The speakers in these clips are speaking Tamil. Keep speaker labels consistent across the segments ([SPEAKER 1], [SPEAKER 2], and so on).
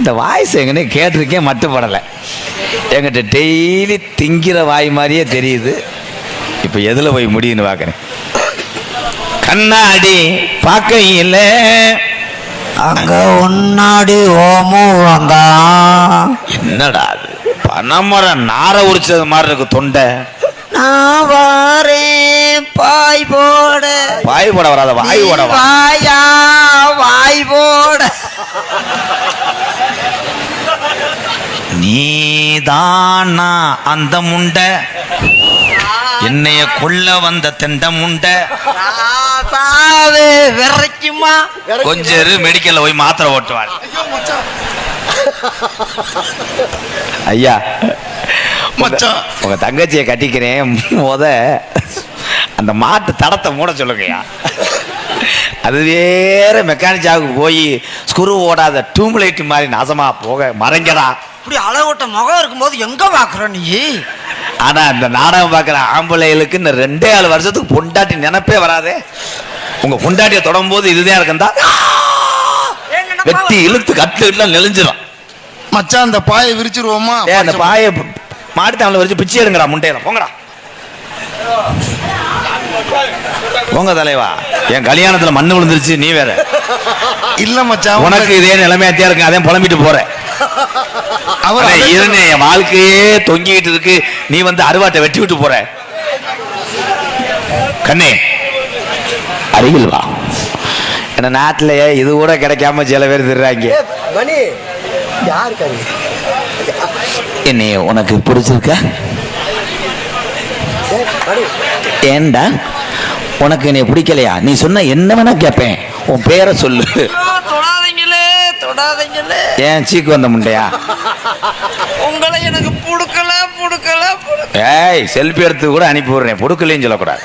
[SPEAKER 1] இந்த வாய்ஸ் எங்கன்னு கேட்டிருக்கேன், மட்டுப்படலை. என்கிட்ட டெய்லி திங்கிற வாய் மாதிரியே தெரியுது. இப்போ எதில் போய் முடியுன்னு பார்க்குறேன். கண்ணாடி பார்க்கையில்
[SPEAKER 2] அங்க உன்னாடி ஓமும் வந்தான்.
[SPEAKER 1] என்னடா அது பனைமரம் நாரை உரிச்சது மாதிரி இருக்கு தொண்டை.
[SPEAKER 2] நான் வாரேன் பாய் போட.
[SPEAKER 1] வாய் போட வராத, வாய் போட
[SPEAKER 2] வாயா வாய் போட.
[SPEAKER 1] நீதானா அந்த முண்டை, என்னைய கொல்ல வந்த தெண்ட முண்டை.
[SPEAKER 2] விரைக்குமா
[SPEAKER 1] கொஞ்சம் மெடிக்கல்ல போய் மாத்திரை ஓட்டுவார். ஐயா மச்சான், உங்க தங்கச்சியை கட்டிக்கிறேன், அந்த மாட்டு தடத்தை மூட சொல்லுங்கய்யா. அது வேற மெக்கானிக் ஷாப்புக்கு போய் ஸ்க்ரூ ஓடாத டியூப்லைட் மாதிரி நாசமா போக மறைங்கடா.
[SPEAKER 2] இப்படி அளவுட்ட முகம் இருக்கும்போது எங்க பாக்குற நீ?
[SPEAKER 1] ஆனா இந்த நாடகம் பார்க்குற ஆம்பளைகளுக்கு இந்த 2 வருஷத்துக்கு பொண்டாட்டி நினைப்பே வராதே. உங்க பொண்டாட்டியை தொடரும் போது இதுதான் இருக்குந்தா வெட்டி இழுத்து கட்டு நெளிஞ்சிடும்.
[SPEAKER 3] மச்சான் அந்த பாயை விரிச்சிருவோமா?
[SPEAKER 1] அந்த பாயை மாட்டு தமிழ் வச்சு பிச்சை எடுங்கடா முண்டையில. போங்கடா போங்க தலைவா. என் கல்யாணத்துல மண்ணு விழுந்துருச்சு, நீ வேற.
[SPEAKER 3] இல்ல மச்சான்,
[SPEAKER 1] உனக்கு இதே நிலைமையாத்தியா இருக்கு, அதே புலம்பிட்டு போற. இருந்த என் வாழ்க்கையே தொங்கிட்டு இருக்கு, நீ வந்து அருவாட்டை வெட்டி விட்டு போற. கண்ணே அருகில் வா. என்ன நாட்டில இது கூட கிடைக்காம சில பேர் திடுறாங்க. என்னைய உனக்கு பிடிச்சிருக்க? ஏண்டா உனக்கு என்னைய பிடிக்கலையா? நீ சொன்ன என்ன வேணா கேட்பேன், உன் பேரை சொல்லு. ஏன் சீக்கு வந்த முண்டையா?
[SPEAKER 2] உங்களை எனக்கு புடுக்கல.
[SPEAKER 1] ஏய் செல்ஃபி எடுத்து கூட அனுப்பி விடுறேன், புடுக்கலைன்னு சொல்லக்கூடாது.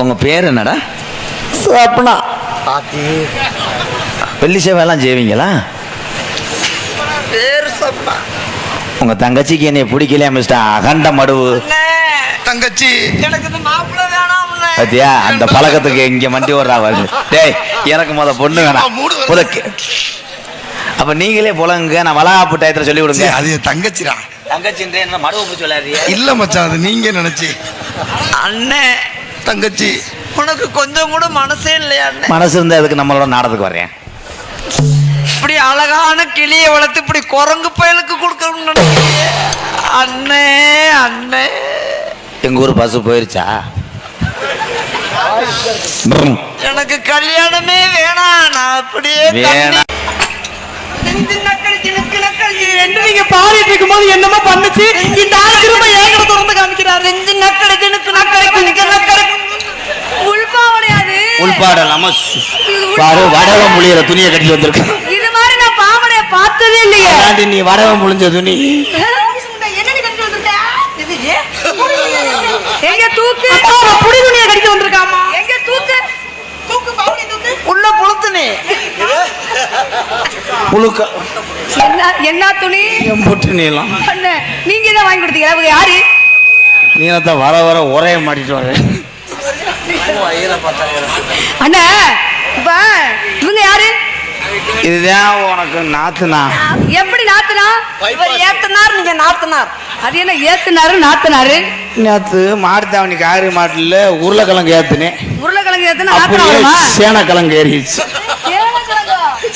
[SPEAKER 1] உங்க பேர் என்னடா?
[SPEAKER 2] சப்னா.
[SPEAKER 1] வெள்ளி சேவையெல்லாம் செய்வீங்களா?
[SPEAKER 2] பேர் சப்னா.
[SPEAKER 1] உங்க தங்கச்சிக்கு என்னைய பிடிக்கலையா மிஸ்டர் அகண்ட மடுவு?
[SPEAKER 3] தங்கச்சி
[SPEAKER 2] எனக்கு இந்த மாப்பிள்ளை வேணாம்.
[SPEAKER 1] பாத்தியா அந்த பழக்கத்துக்கு இங்க மண்டி ஓடுறா வருது. டேய் எனக்கு முத பொண்ணு வேணாம் புதக்கு. அப்ப நீங்களே புலங்க, நான் வளகாப்பு டயத்துல சொல்லி விடுங்க.
[SPEAKER 3] அது தங்கச்சிடா.
[SPEAKER 1] தங்கச்சின்றே என்ன மடுவு சொல்லாதீங்க.
[SPEAKER 3] இல்ல மச்சான், அது நீங்க நினைச்சு.
[SPEAKER 2] அண்ணே
[SPEAKER 3] தங்கச்சி
[SPEAKER 2] உனக்கு கொஞ்சம் கூட மனசே இல்லையா?
[SPEAKER 1] மனசு இருந்தா எதுக்கு நம்மளோட நாடகத்துக்கு வர்றேன்?
[SPEAKER 2] இப்படி அழகான கிளியை வளர்த்து இப்படி குரங்கு பயலுக்கு கொடுக்கணும்னு நினைக்கிறீங்க? அண்ணே அண்ணே
[SPEAKER 1] எங்க ஊர் பஸ் போயிருச்சா?
[SPEAKER 2] எனக்கு கல்யாணமே வேணாம். நான் அப்படியே
[SPEAKER 1] வேணாம்.
[SPEAKER 2] நீங்க பாடிட்டு இருக்கும் போது என்னமா பண்ணுச்சு இந்த ஆள் திரும்ப ஏகட திறந்து காமிக்கிறாரு.
[SPEAKER 1] உள்பாடு இல்லாம பாரு வடவ முழியிற துணியை கட்டி வந்திருக்கு.
[SPEAKER 2] இது மாதிரி நான் பாவனைய பார்த்ததே இல்லையே.
[SPEAKER 1] நீ வடவ முழிஞ்ச துணி
[SPEAKER 2] எங்க தூக்கு? புடி துணியை கடிச்சு வந்திருக்காமா? எங்க தூக்கு? தூக்கு பாவனை தூக்கு. உள்ள புளுத்துனே.
[SPEAKER 1] புழுக்க
[SPEAKER 2] என்ன துணி?
[SPEAKER 1] எம்புட்டு நீளம்.
[SPEAKER 2] அண்ணே நீங்க தான் வாங்கி கொடுத்தீங்க. அவங்க யாரு?
[SPEAKER 1] நீளத்தை வர வர ஒரே மாட்டிட்டு வர.
[SPEAKER 2] அண்ணா இப்ப இவங்க யாரு?
[SPEAKER 1] இதுதான் உனக்கு நாத்துனா.
[SPEAKER 2] எப்படி நாத்துனா? இவர் ஏத்தனார், நீங்க நாத்துனார். அது என்ன ஏத்துனாரு நாத்துனாரு?
[SPEAKER 1] நேத்து மாடுத்தாவணி காரி மாட்டுல உருளைக்கிழங்கு ஏத்துனேன்.
[SPEAKER 2] உருளைக்கிழங்கு ஏத்துனா நாத்துனா
[SPEAKER 1] சேனக்கிழங்கு ஏறிடுச்சு.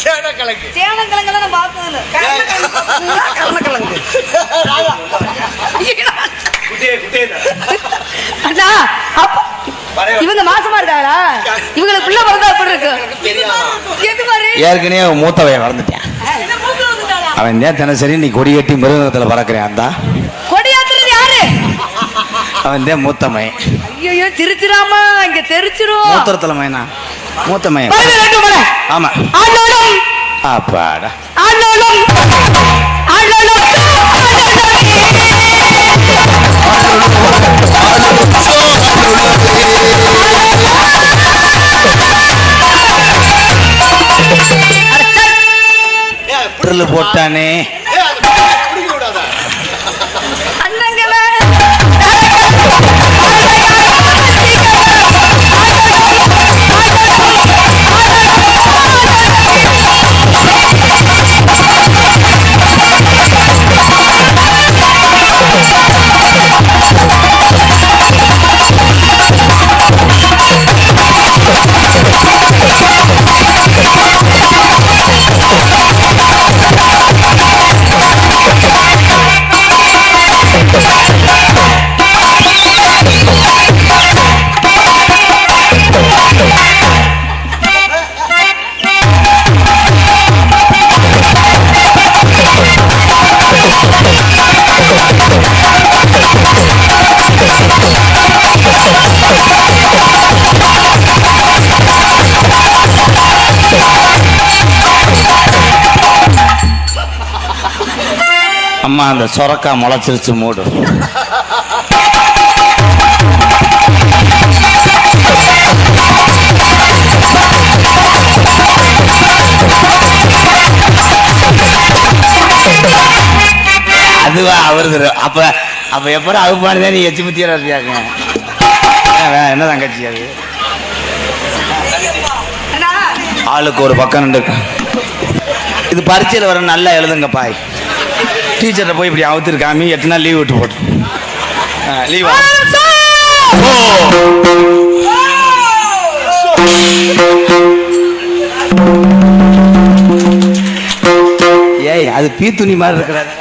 [SPEAKER 2] சேனக்கிழங்கு தான் நான் பார்த்ததில்ல. கருணக்கிழங்கு. அண்ணா இவங்க மாசமா இருக்காங்களா? இவங்களுக்கு பிள்ளை பிறந்தா எப்படி இருக்கு?
[SPEAKER 1] ஏற்கனவே மூத்தவைய வளர்ந்துட்டேன். அவன் தான் தினசரி நீ கொடி கட்டி மிருகத்துல பறக்கிறேன். அந்த
[SPEAKER 2] கொடியாத்துறது யாரு?
[SPEAKER 1] அவன் தான் மூத்தமை.
[SPEAKER 2] ஐயோ திருச்சிராமா, இங்க தெரிச்சிரும்.
[SPEAKER 1] மூத்திரத்துல மைனா மூத்தமை. ஆமா அப்பாடா. போட்டானே
[SPEAKER 4] அண்ணங்களே
[SPEAKER 1] அம்மா அந்த சொரக்கா முளைச்சிருச்சு மூடு. அதுவா அவரு அப்ப அப்ப எப்பறம் அவுப்பானதே நீ எச்சு முத்தியா இருப்பியாங்க. என்ன தங்கச்சி அது? ஆளுக்கு ஒரு பக்கம் நின்று. இது பரீட்சையில் வர நல்லா எழுதுங்க பாய். டீச்சர்கிட்ட போய் இப்படி அவுத்துருக்காமி 8 நாள் லீவ் விட்டு போட்டு லீவ். ஏய் அது பீ துணி மாதிரி இருக்கிறாரு.